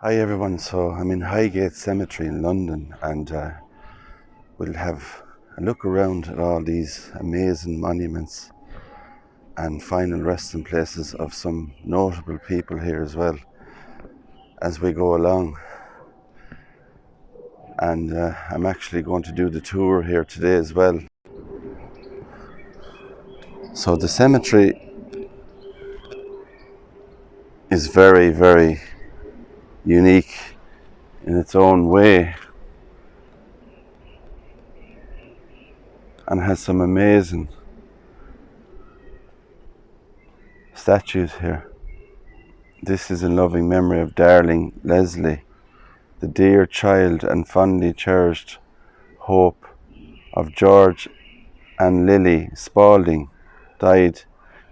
Hi everyone, so I'm in Highgate Cemetery in London and we'll have a look around at all these amazing monuments and final resting places of some notable people here as well as we go along. And I'm actually going to do the tour here today as well. So the cemetery is very, very unique in its own way and has some amazing statues here. This is in loving memory of darling Leslie, the dear child and fondly cherished hope of George and Lily Spalding, died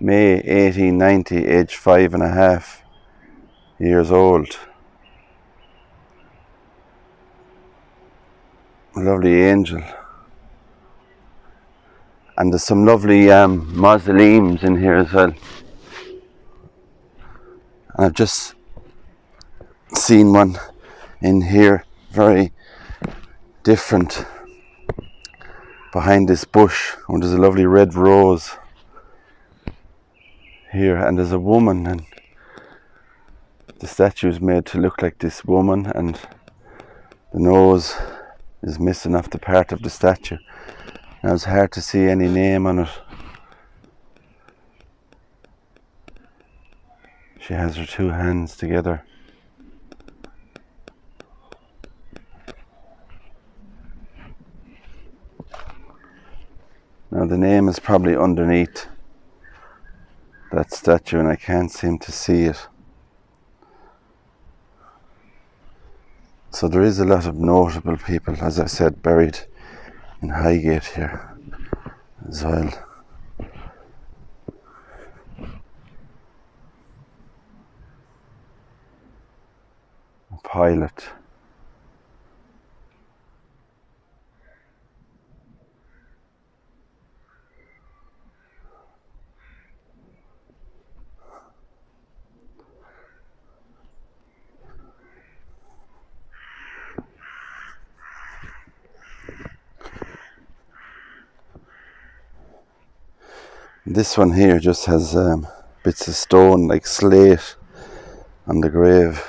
May 1890, aged 5.5 years old. A lovely angel. And there's some lovely mausoleums in here as well. And I've just seen one in here, very different, behind this bush. And there's a lovely red rose here, and there's a woman, and the statue is made to look like this woman, and the nose is missing off the part of the statue. Now it's hard to see any name on it. She has her two hands together. Now the name is probably underneath that statue and I can't seem to see it. So there is a lot of notable people, as I said, buried in Highgate here as well. A pilot. This one here just has bits of stone like slate on the grave.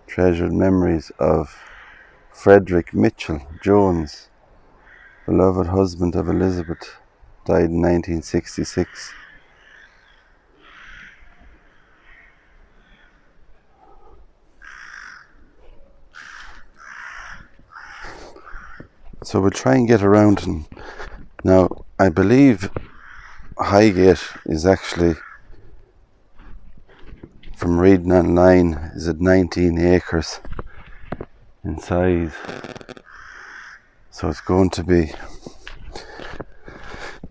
Treasured memories of Frederick Mitchell Jones, beloved husband of Elizabeth, died in 1966. So we'll try and get around, and now I believe Highgate is actually, from reading online, is at 19 acres in size. So it's going to be, it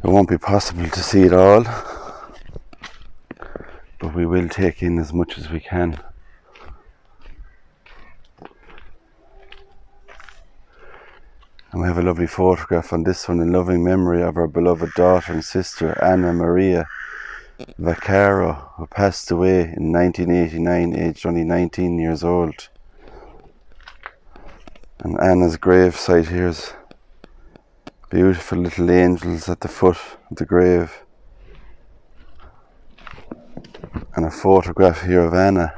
won't be possible to see it all, but we will take in as much as we can. And we have a lovely photograph on this one in loving memory of our beloved daughter and sister Anna Maria Vaccaro, who passed away in 1989, aged only 19 years old. And Anna's grave site here is beautiful little angels at the foot of the grave. And a photograph here of Anna.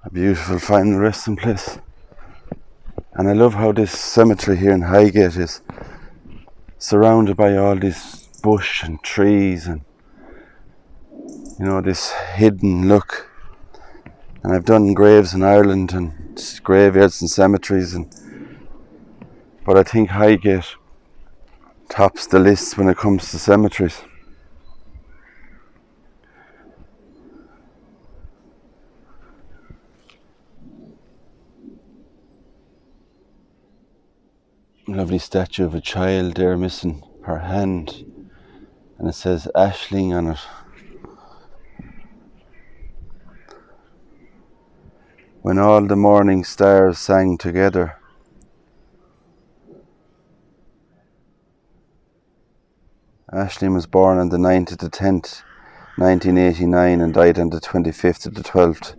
A beautiful final resting place. And I love how this cemetery here in Highgate is surrounded by all this bush and trees and, you know, this hidden look. And I've done graves in Ireland and graveyards and cemeteries, but I think Highgate tops the list when it comes to cemeteries. Lovely statue of a child there missing her hand, and it says Ashling on it. When all the morning stars sang together, Aisling was born on the 9th of the 10th, 1989, and died on the 25th of the 12th,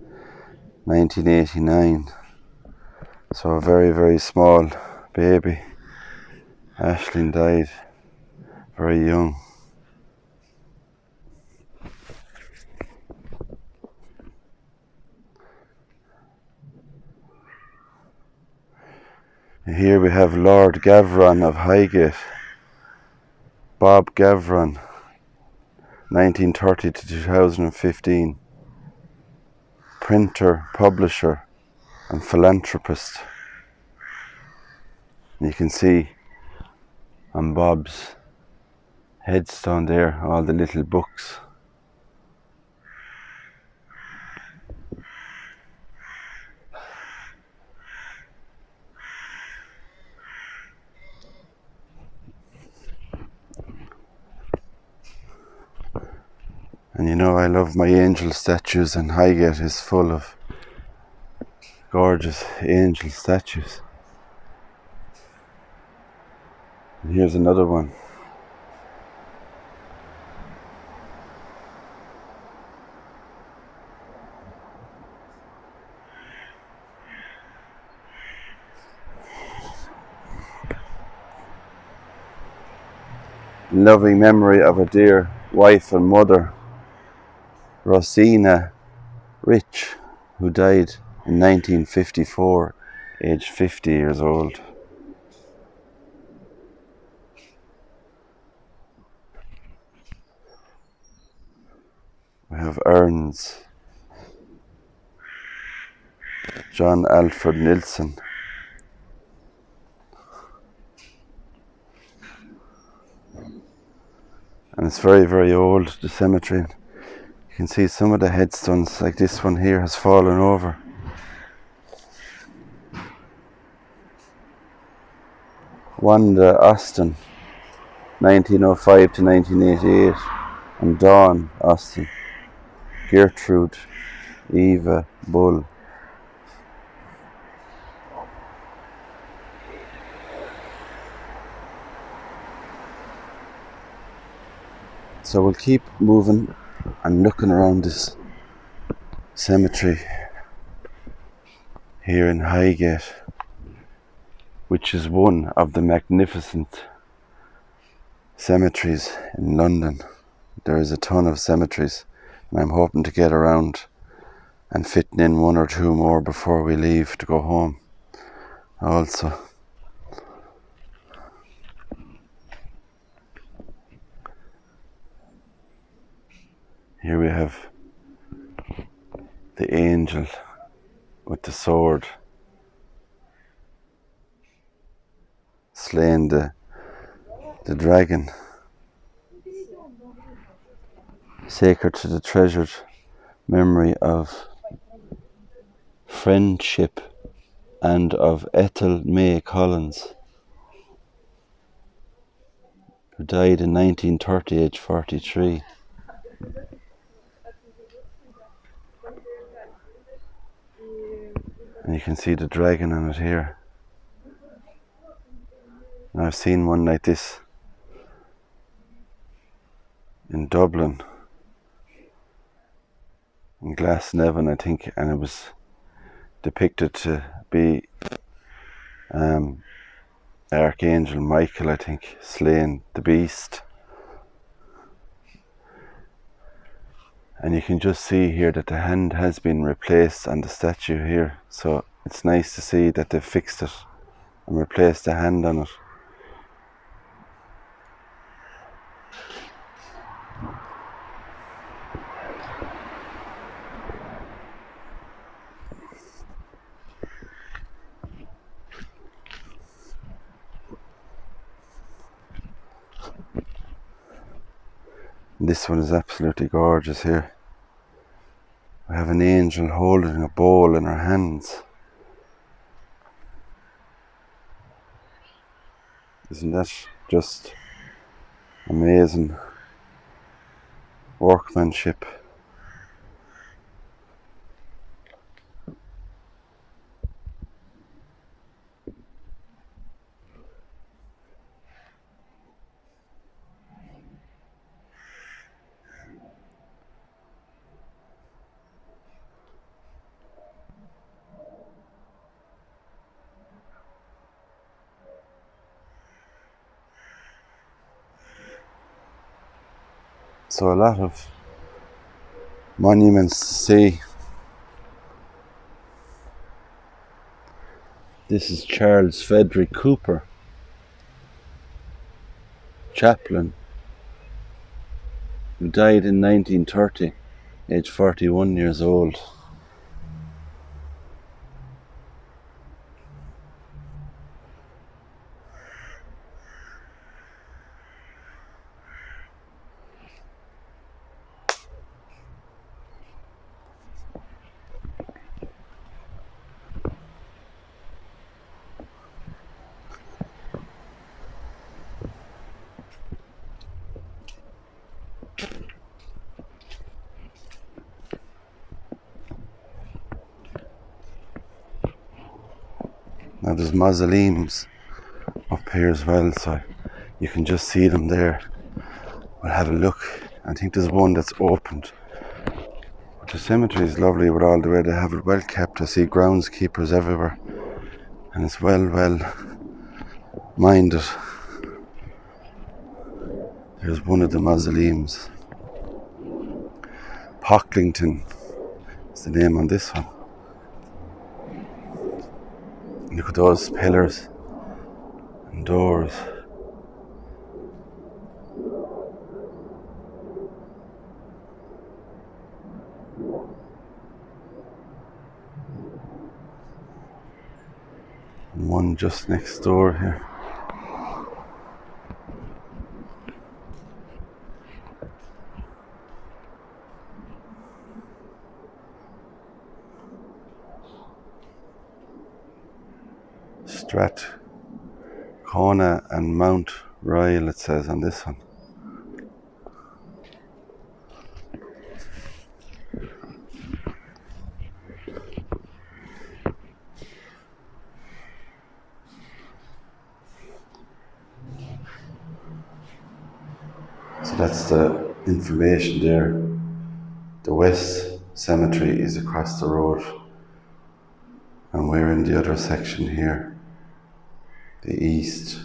1989. So a very, very small baby. Aisling died very young. Here we have Lord Gavron of Highgate, Bob Gavron, 1930 to 2015, printer, publisher and philanthropist. And you can see on Bob's headstone there all the little books. And you know I love my angel statues, and Highgate is full of gorgeous angel statues. And here's another one. Loving memory of a dear wife and mother, Rosina Rich, who died in 1954, aged 50 years old. We have urns. John Alfred Nilsson. And it's very, very old, the cemetery. You can see some of the headstones, like this one here, has fallen over. Wanda Austin, 1905 to 1988, and Dawn Austin, Gertrude Eva Bull. So we'll keep moving and looking around this cemetery here in Highgate, which is one of the magnificent cemeteries in London. There is a ton of cemeteries, and I'm hoping to get around and fitting in one or two more before we leave to go home. Also, here we have the angel with the sword slaying the dragon, sacred to the treasured memory of friendship and of Ethel May Collins, who died in 1930, aged 43. And you can see the dragon on it here. I've seen one like this in Dublin, in Glasnevin, I think, and it was depicted to be Archangel Michael, I think, slaying the beast. And you can just see here that the hand has been replaced on the statue here, so it's nice to see that they've fixed it and replaced the hand on it. This one is absolutely gorgeous here. We have an angel holding a bowl in her hands. Isn't that just amazing workmanship? So a lot of monuments to see. This is Charles Frederick Cooper, chaplain, who died in 1930, aged 41 years old. Now there's mausoleums up here as well, so you can just see them there. We'll have a look. I think there's one that's opened. But the cemetery is lovely with all the way they have it well kept. I see groundskeepers everywhere, and it's well minded. There's one of the mausoleums. Pocklington is the name on this one. Look at those pillars and doors. And one just next door here. Strathcona and Mount Royal, it says on this one. So that's the information there. The West Cemetery is across the road, and we're in the other section here, the East.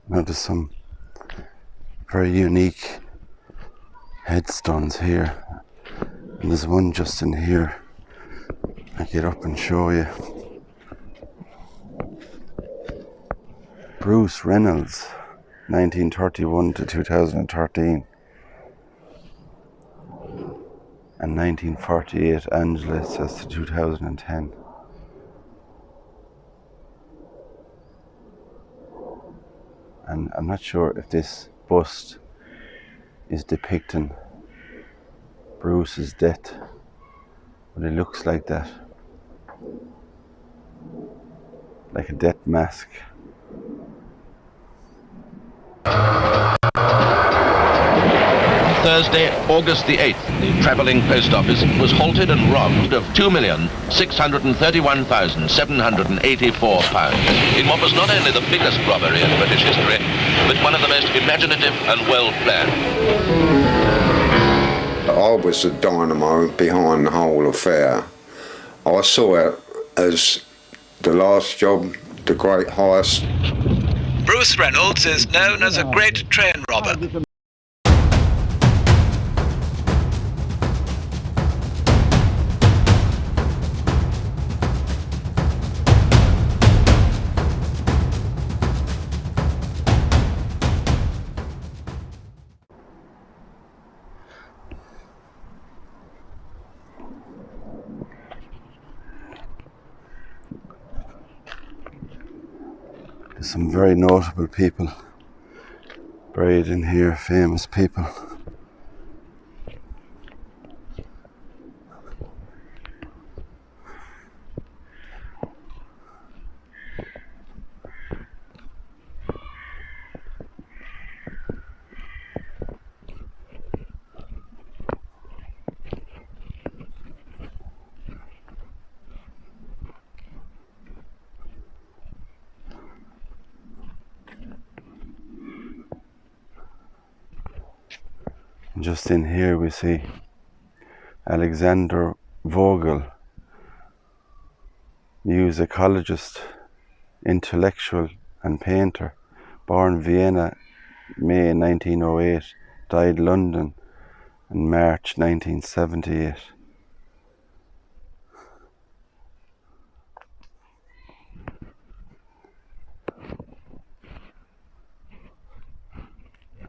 Now there's some very unique headstones here, and there's one just in here. I'll get up and show you. Bruce Reynolds, 1931 to 2013, and 1948 Angela, says, to 2010. And I'm not sure if this bust is depicting Bruce's death, but it looks like that, like a death mask. Thursday, August the 8th, the travelling post office was halted and robbed of £2,631,784 in what was not only the biggest robbery in British history, but one of the most imaginative and well-planned. I was the dynamo behind the whole affair. I saw it as the last job, the great heist. Bruce Reynolds is known as a great train robber. There's some very notable people buried in here, famous people. And just in here we see Alexander Vogel, musicologist, intellectual and painter, born Vienna, May 1908, died London in March 1978.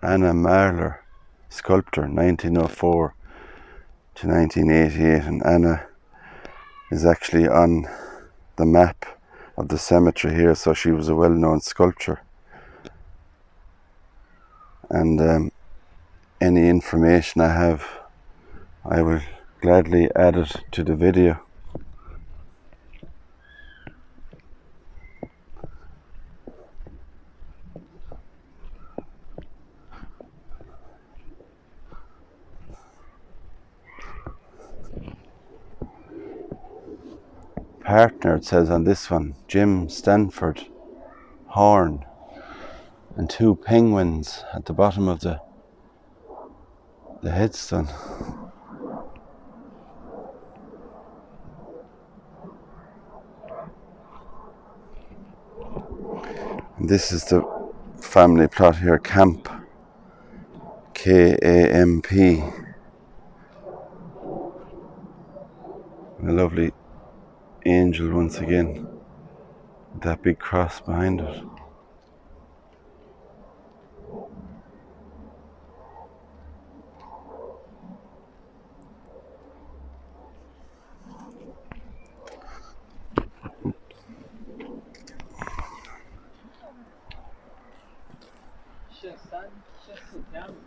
Anna Marler, sculptor, 1904 to 1988, and Anna is actually on the map of the cemetery here, so she was a well-known sculptor. And any information I have, I will gladly add it to the video. Partner, it says on this one, Jim Stanford, horn, and two penguins at the bottom of the headstone. And this is the family plot here, Camp, K-A-M-P. A lovely angel once again, with that big cross behind it.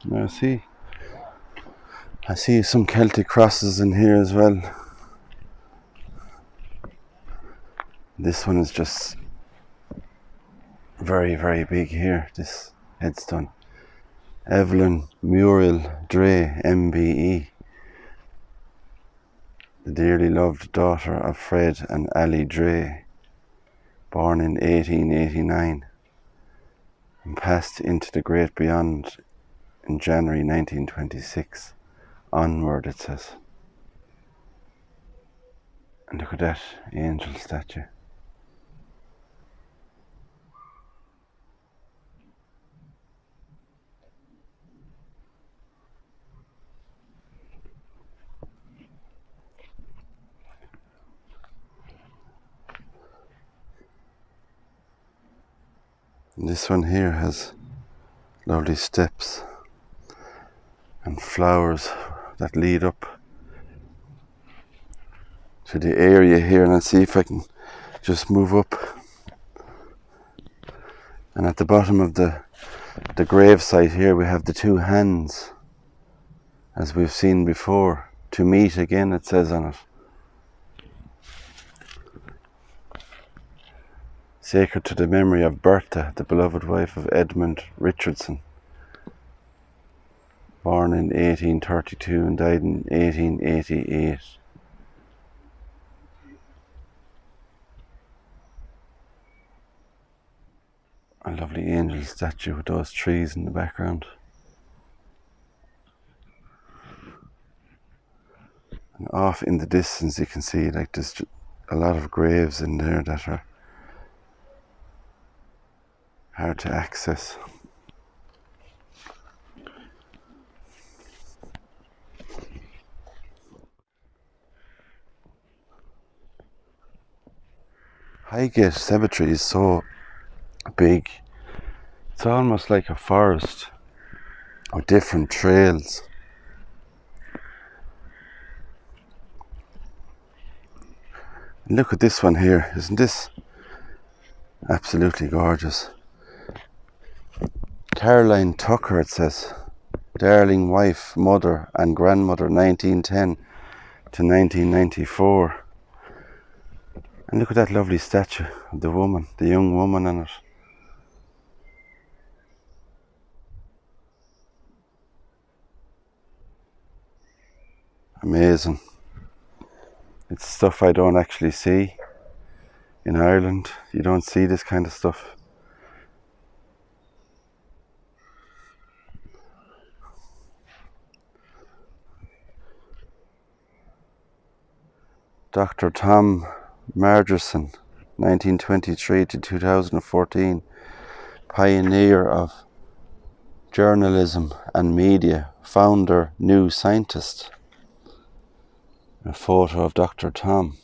Now I see some Celtic crosses in here as well. This one is just very, very big here, this headstone. Evelyn Muriel Dre, MBE, the dearly loved daughter of Fred and Ali Dre, born in 1889 and passed into the great beyond in January 1926. Onward, it says. And look at that angel statue. And this one here has lovely steps and flowers that lead up to the area here, and I'll see if I can just move up. And at the bottom of the grave site here we have the two hands, as we've seen before. To meet again, it says on it. Sacred to the memory of Bertha, the beloved wife of Edmund Richardson, born in 1832 and died in 1888. A lovely angel statue with those trees in the background. And off in the distance you can see like there's a lot of graves in there that are hard to access. Highgate Cemetery is so big. It's almost like a forest with different trails. And look at this one here. Isn't this absolutely gorgeous? Caroline Tucker, it says. Darling wife, mother and grandmother, 1910 to 1994. And look at that lovely statue of the woman, the young woman in it. Amazing. It's stuff I don't actually see in Ireland. You don't see this kind of stuff. Dr. Tom Margerson, 1923 to 2014, pioneer of journalism and media, founder, New Scientist. A photo of Dr. Tom.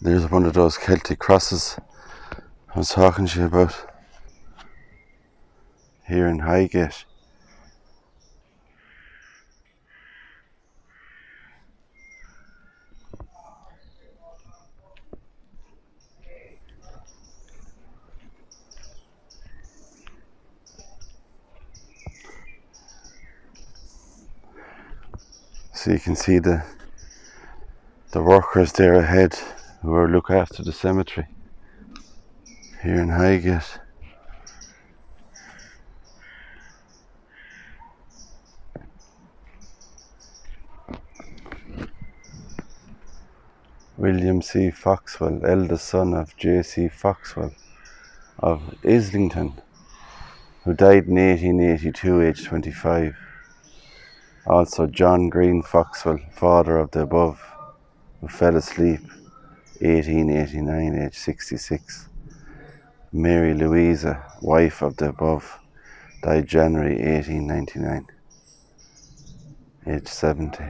There's one of those Celtic crosses I was talking to you about here in Highgate. So you can see the workers there ahead who look after the cemetery here in Highgate. William C. Foxwell, eldest son of J.C. Foxwell of Islington, who died in 1882, aged 25. Also John Green Foxwell, father of the above, who fell asleep 1889, aged 66. Mary Louisa, wife of the above, died January 1899, aged 70.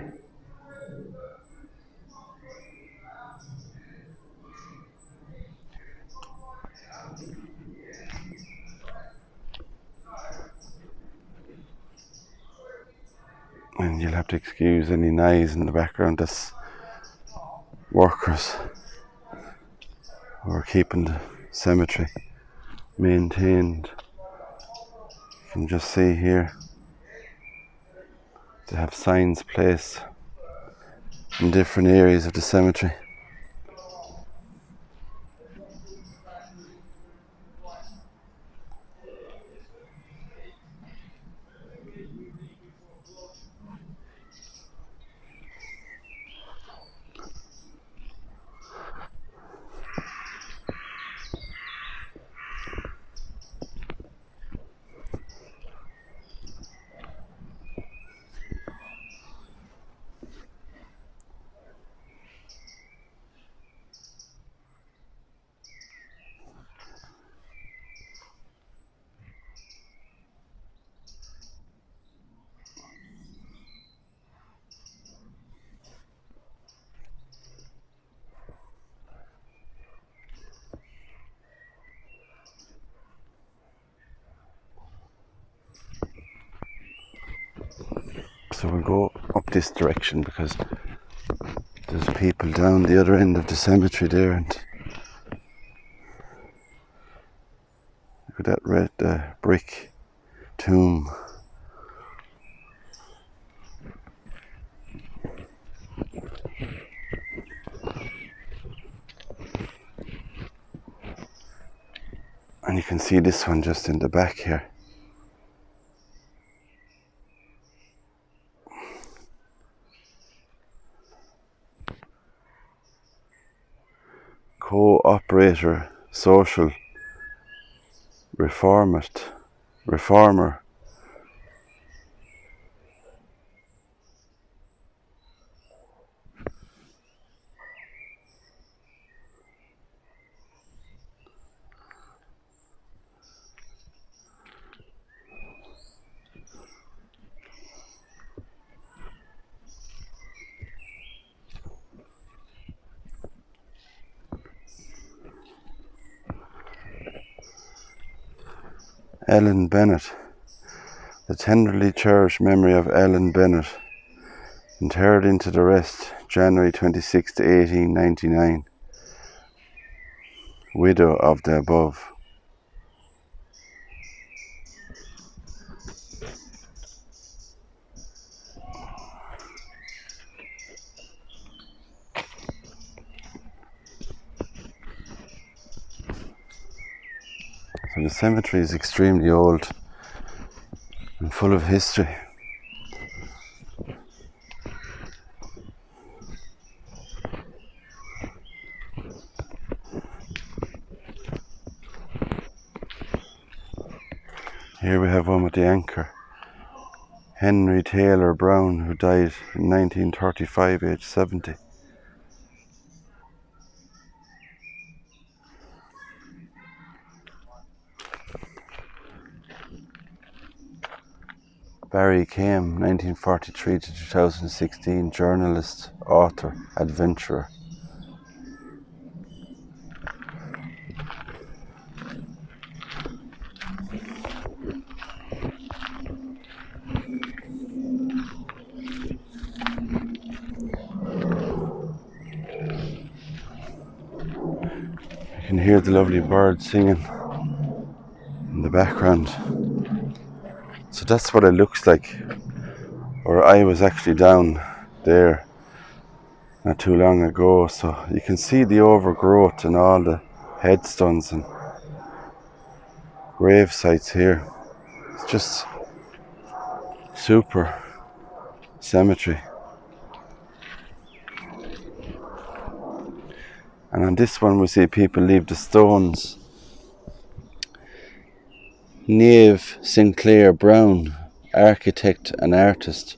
And you'll have to excuse any noise in the background. That's workers who are keeping the cemetery maintained. You can just see here they have signs placed in different areas of the cemetery. So we'll go up this direction because there's people down the other end of the cemetery there, and look at that red brick tomb. And you can see this one just in the back here. Co-operator, social reformer. Ellen Bennett. The tenderly cherished memory of Ellen Bennett, interred into the rest, January 26 to 1899. Widow of the above. So the cemetery is extremely old and full of history. Here we have one with the anchor. Henry Taylor Brown, who died in 1935, aged 70. Barry Came, 1943 to 2016, journalist, author, adventurer. You can hear the lovely birds singing in the background. So that's what it looks like. Or I was actually down there not too long ago, so you can see the overgrowth and all the headstones and grave sites here. It's just super cemetery. And on this one we see people leave the stones. Niamh Sinclair Brown, architect and artist,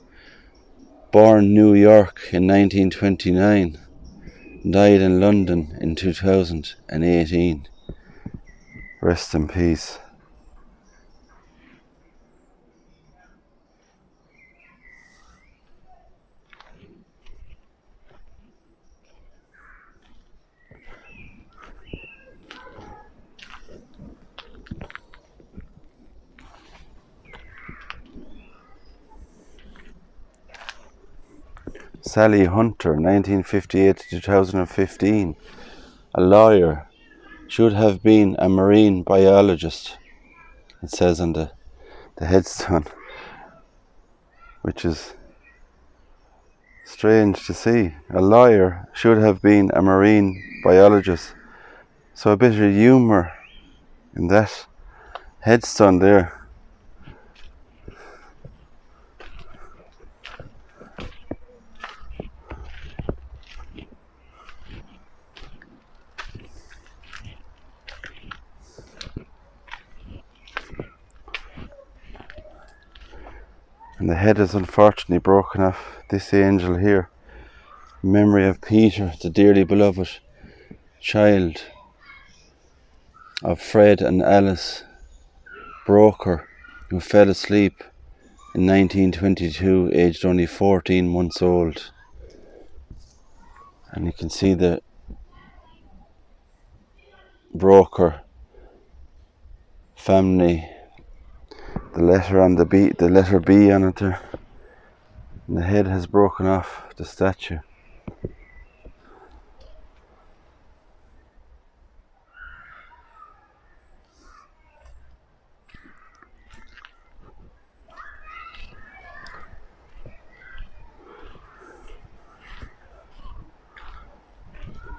born New York in 1929, died in London in 2018. Rest in peace. Sally Hunter, 1958 to 2015, a lawyer, should have been a marine biologist, it says on the headstone, which is strange to see. A lawyer should have been a marine biologist. So a bit of humour in that headstone there. And the head is unfortunately broken off this angel here. In memory of Peter, the dearly beloved child of Fred and Alice Broker, who fell asleep in 1922, aged only 14 months old. And you can see the Broker family, the letter on the letter B on it there. And the head has broken off the statue.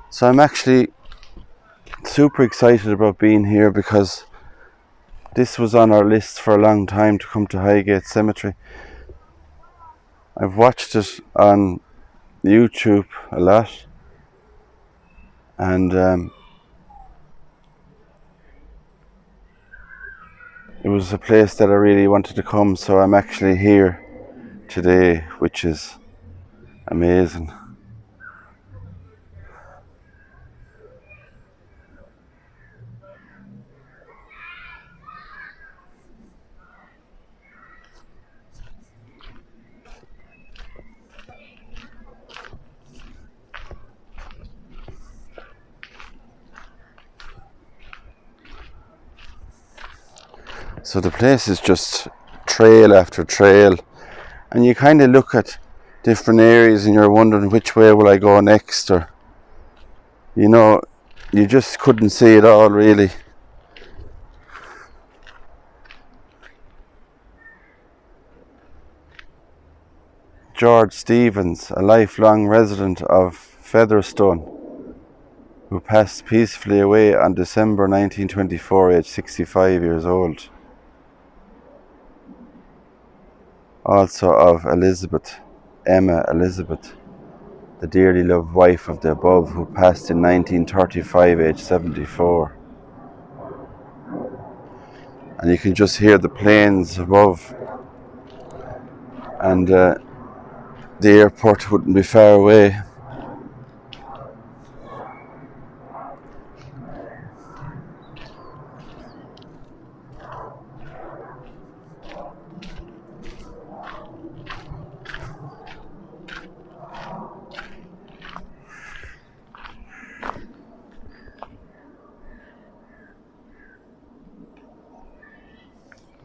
So I'm actually super excited about being here because this was on our list for a long time to come to Highgate Cemetery. I've watched it on YouTube a lot, and it was a place that I really wanted to come, so I'm actually here today, which is amazing. So the place is just trail after trail, and you kind of look at different areas and you're wondering which way will I go next, or you just couldn't see it all really. George Stevens, a lifelong resident of Featherstone, who passed peacefully away on December 1924, aged 65 years old. Also of Emma Elizabeth, the dearly loved wife of the above, who passed in 1935, aged 74. and you can just hear the planes above, and the airport wouldn't be far away.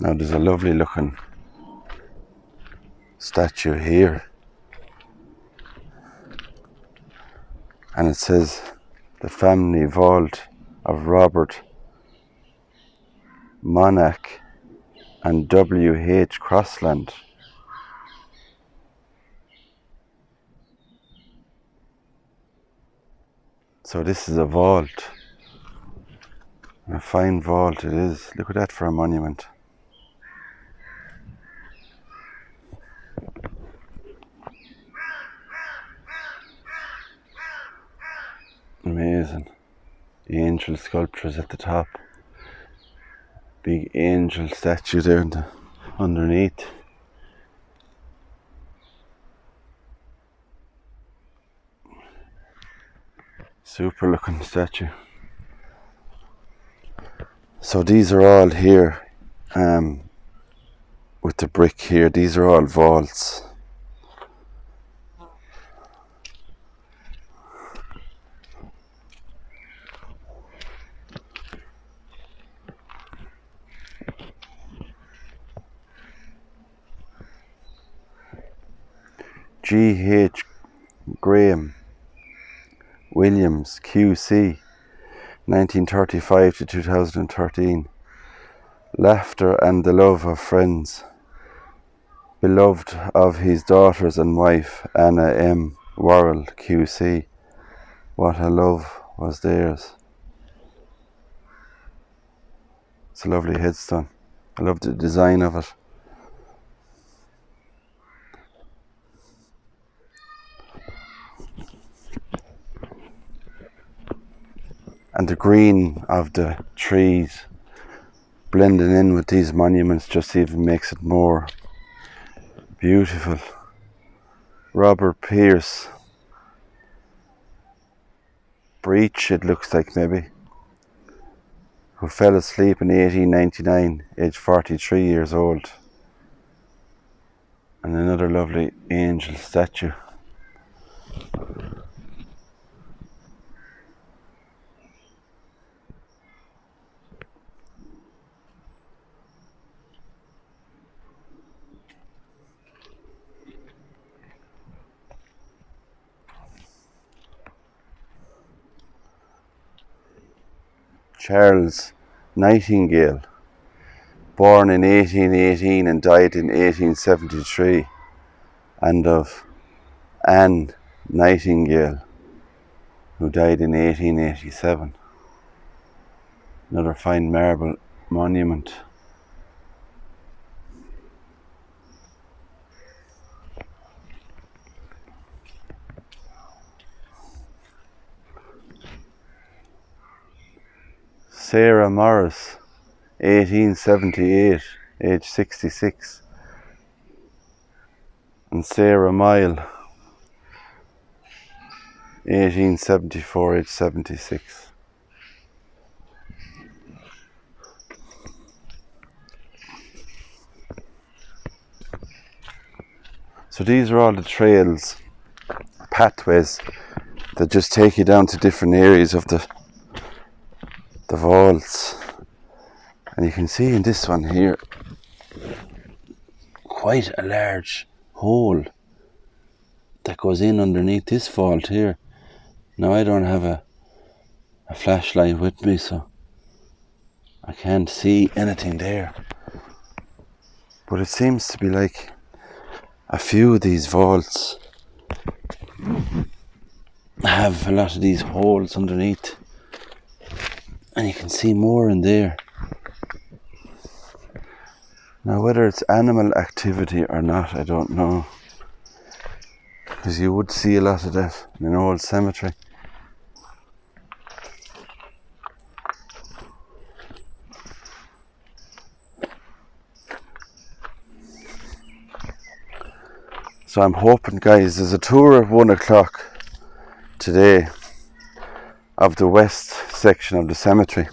Now there's a lovely looking statue here, and it says the family vault of Robert Monach and W.H. Crossland. So this is a vault, a fine vault it is. Look at that for a monument. Amazing. The angel sculptures at the top. Big angel statue there underneath. Super looking statue. So these are all here, with the brick here. These are all vaults. G.H. Graham Williams, QC, 1935 to 2013. Laughter and the love of friends. Beloved of his daughters and wife, Anna M. Worrell, QC. What a love was theirs. It's a lovely headstone. I love the design of it. And the green of the trees blending in with these monuments just even makes it more beautiful. Robert Pierce Breach, it looks like maybe, who fell asleep in 1899, aged 43 years old. And another lovely angel statue. Charles Nightingale, born in 1818 and died in 1873, and of Anne Nightingale, who died in 1887. Another fine marble monument. Sarah Morris, 1878, age 66. And Sarah Mile, 1874, age 76. So these are all the trails, pathways that just take you down to different areas of the vaults. And you can see in this one here quite a large hole that goes in underneath this vault here. Now I don't have a flashlight with me, so I can't see anything there, but it seems to be like a few of these vaults have a lot of these holes underneath, and you can see more in there. Now whether it's animal activity or not, I don't know, because you would see a lot of that in an old cemetery. So I'm hoping, guys, there's a tour at 1 o'clock today of the west section of the cemetery.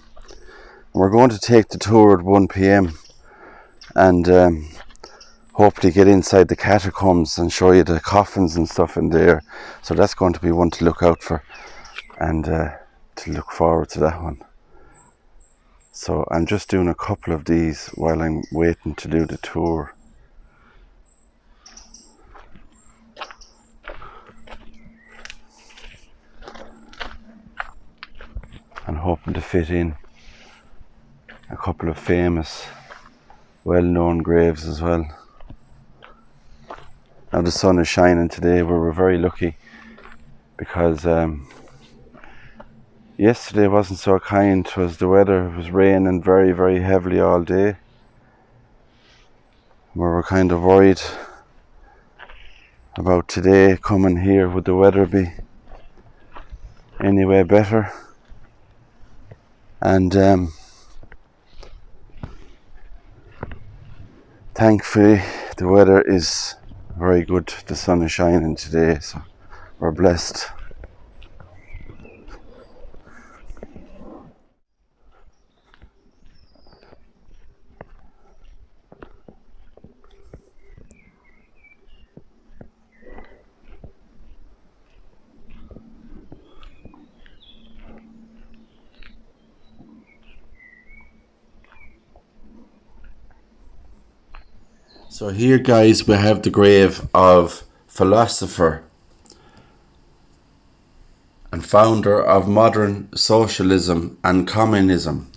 We're going to take the tour at 1 p.m. and hopefully get inside the catacombs and show you the coffins and stuff in there. So that's going to be one to look out for and to look forward to that one. So I'm just doing a couple of these while I'm waiting to do the tour. And hoping to fit in a couple of famous, well-known graves as well. Now the sun is shining today. We were very lucky because yesterday wasn't so kind. The weather was raining very, very heavily all day. We were kind of worried about today coming here. Would the weather be any way better? And thankfully the weather is very good. The sun is shining today, so we're blessed. So here, guys, we have the grave of philosopher and founder of modern socialism and communism.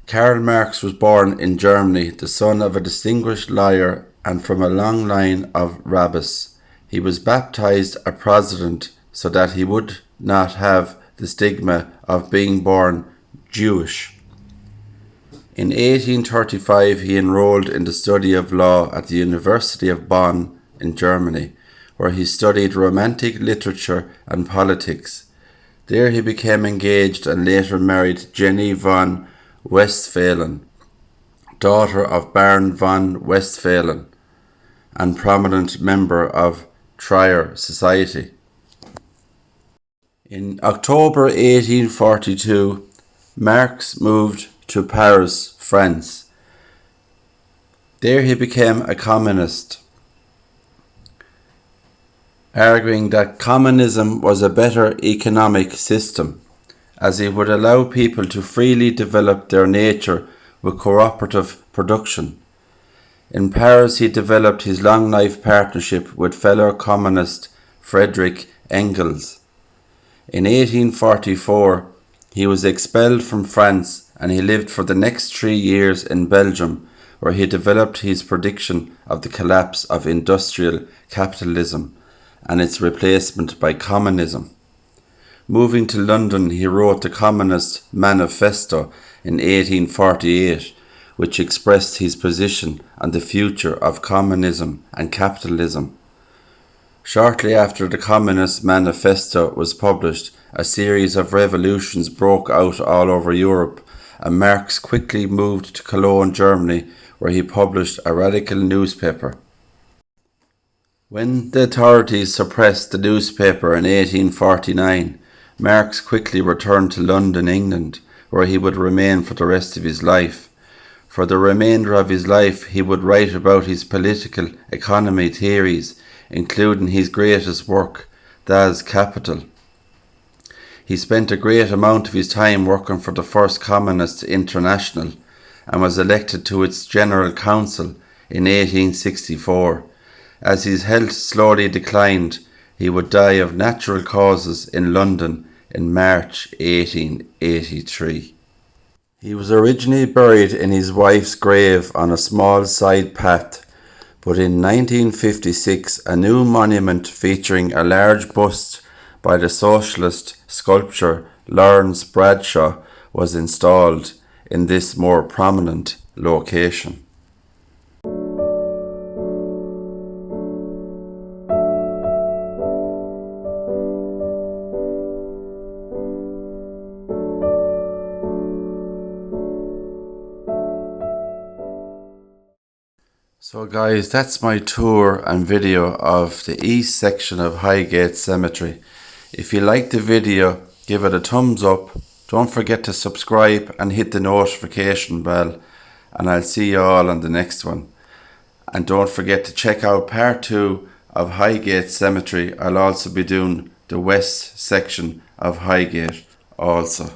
Karl Marx was born in Germany, the son of a distinguished lawyer and from a long line of rabbis. He was baptized a Protestant so that he would not have the stigma of being born Jewish. In 1835 he enrolled in the study of law at the University of Bonn in Germany, where he studied Romantic literature and politics. There he became engaged and later married Jenny von Westphalen, daughter of Baron von Westphalen and prominent member of Trier Society. In October 1842, Marx moved to Paris, France. There he became a communist, arguing that communism was a better economic system, as it would allow people to freely develop their nature with cooperative production. In Paris he developed his long life partnership with fellow communist Friedrich Engels. In 1844 he was expelled from France and he lived for the next 3 years in Belgium, where he developed his prediction of the collapse of industrial capitalism and its replacement by communism. Moving to London, he wrote the Communist Manifesto in 1848, which expressed his position on the future of communism and capitalism. Shortly after the Communist Manifesto was published, a series of revolutions broke out all over Europe, and Marx quickly moved to Cologne, Germany, where he published a radical newspaper. When the authorities suppressed the newspaper in 1849, Marx quickly returned to London, England, where he would remain for the rest of his life. For the remainder of his life, he would write about his political economy theories, including his greatest work, Das Kapital. He spent a great amount of his time working for the First Communist International and was elected to its General Council in 1864. As his health slowly declined, he would die of natural causes in London in March 1883. He was originally buried in his wife's grave on a small side path, but in 1956 a new monument featuring a large bust by the socialist sculptor Lawrence Bradshaw was installed in this more prominent location. So guys, that's my tour and video of the east section of Highgate Cemetery. If you liked the video, give it a thumbs up. Don't forget to subscribe and hit the notification bell. And I'll see you all on the next one. And don't forget to check out part 2 of Highgate Cemetery. I'll also be doing the west section of Highgate also.